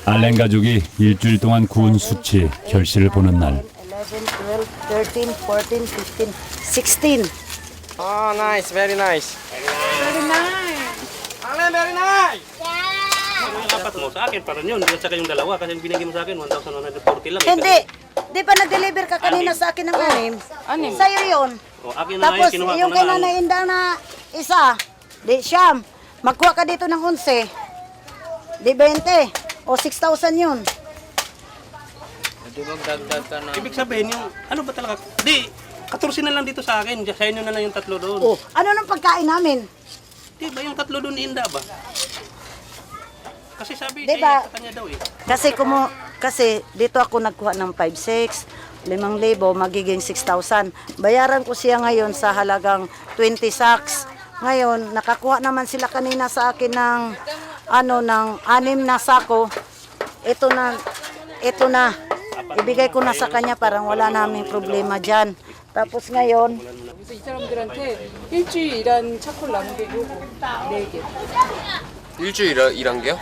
알렌 가족이 일주일 동안 구운 수치 결실을 보는 날. 11, 12, 13, 14, 15, 16. Oh, nice. Very nice. Very nice. Alan, very nice. Yung apat mo sa akin, parang yun. At saka yung dalawa, kasi yung binigay mo sa akin, 1,140 lang. Hindi. Di pa nag-deliver ka kanina sa akin ng anim? Anim. Sa'yo yun. O, akin na Tapos ngayon, kinuha ko yung na kay nga. Nanay Inda na isa, di siyam. Magkuha ka dito ng 11. Di 20. O 6,000 yun. Ibig sabihin, yung, ano ba talaga? Di, 14 na lang dito sa akin. Sa inyo na lang yung tatlo doon. O, ano nang pagkain namin? Di ba yung tatlo doon ni Inda ba? Kasi sabi Diba? sa kanya daw eh. Kasi dito ako nagkuha ng 5,600, 5,000, magiging 6,000. Bayaran ko siya ngayon sa halagang 20 sacks. Ngayon, nakakuha naman sila kanina sa akin ng ng 6 na sako. Ito na. Ibigay ko na sa kanya, parang wala naming problema diyan. Tapos ngayon, 그래서 이 사람들한테 일주일 일한 차콜 남기고 4개. 일주일 일한 게요?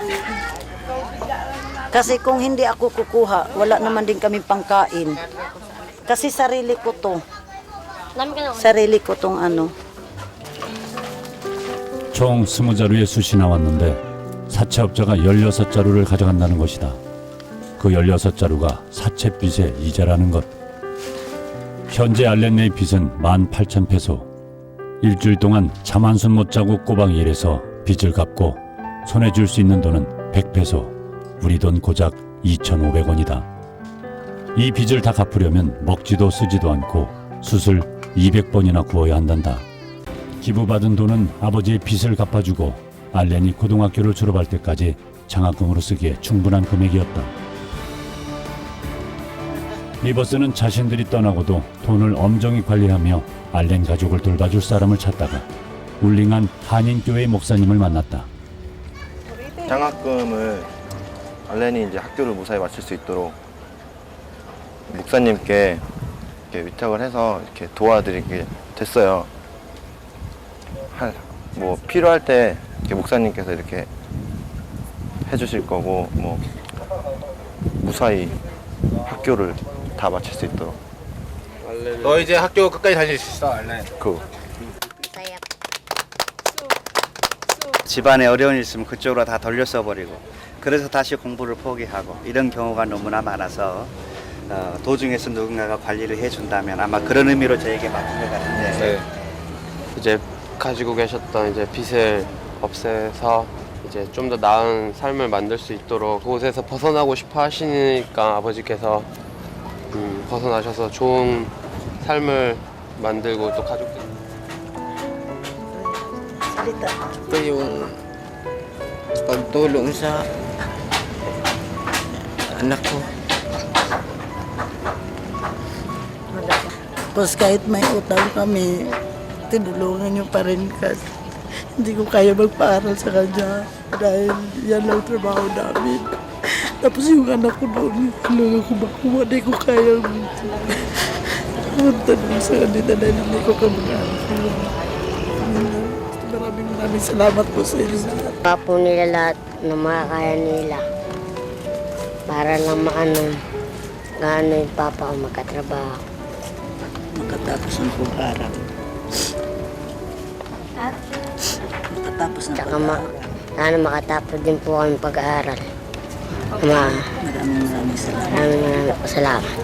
kasi kung hindi ako kukuha, wala naman din kami pangkain. Kasi sarili ko to. sarili ko tong 총 20자루의 숯이 나왔는데 사채업자가 16자루를 가져간다는 것이다. 그 16자루가 사채빚의 이자라는 것. 현재 알렌네의 빚은 18,000페소. 일주일 동안 잠 한숨 못 자고 꼬박 일해서 빚을 갚고 손에 줄 수 있는 돈은 100페소. 우리 돈 고작 2,500원이다. 이 빚을 다 갚으려면 먹지도 쓰지도 않고 숯을 200번이나 구워야 한단다. 기부받은 돈은 아버지의 빚을 갚아주고 알렌이 고등학교를 졸업할 때까지 장학금으로 쓰기에 충분한 금액이었다. 리버스는 자신들이 떠나고도 돈을 엄정히 관리하며 알렌 가족을 돌봐줄 사람을 찾다가 울링한 한인교회 목사님을 만났다. 장학금을 알렌이 이제 학교를 무사히 마칠 수 있도록 목사님께 이렇게 위탁을 해서 이렇게 도와드리게 됐어요. 뭐 필요할 때 이렇게 목사님께서 이렇게 해주실 거고 뭐 무사히 학교를 다 마칠 수 있도록. 너 이제 학교 끝까지 다닐 수 있어, 알렌. 집안에 어려운 일 있으면 그쪽으로 다 돌려 써버리고 그래서 다시 공부를 포기하고 이런 경우가 너무나 많아서 도중에서 누군가가 관리를 해준다면 아마 그런 의미로 저에게 맡은 것 같은데 네. 이제 가지고 계셨던 이제 빚을 없애서 이제 좀 더 나은 삶을 만들 수 있도록 그곳에서 벗어나고 싶어 하시니까 아버지께서 벗어나셔서 좋은 삶을 만들고 또 가족들 Ito yung pagtulong sa anak ko. Tapos kahit may utang kami, tinulungan niyo pa rin kasi hindi ko kaya magpaaral sa kanya dahil yan lang trabaho namin. Tapos yung anak ko doon, kailangan ko makuha, hindi ko kaya punta doon sa kanila dahil hindi ko kamag-aral. Maraming salamat po sa inyo. Kaya po nila lahat ng mga kaya nila para lang gaano yung papa ko magkatrabaho. Makatapos ng pag-aaral. Makatapos ng Tsaka pag-aaral. sana makatapos din po kami pag-aaral. Maraming salamat. Maraming salamat.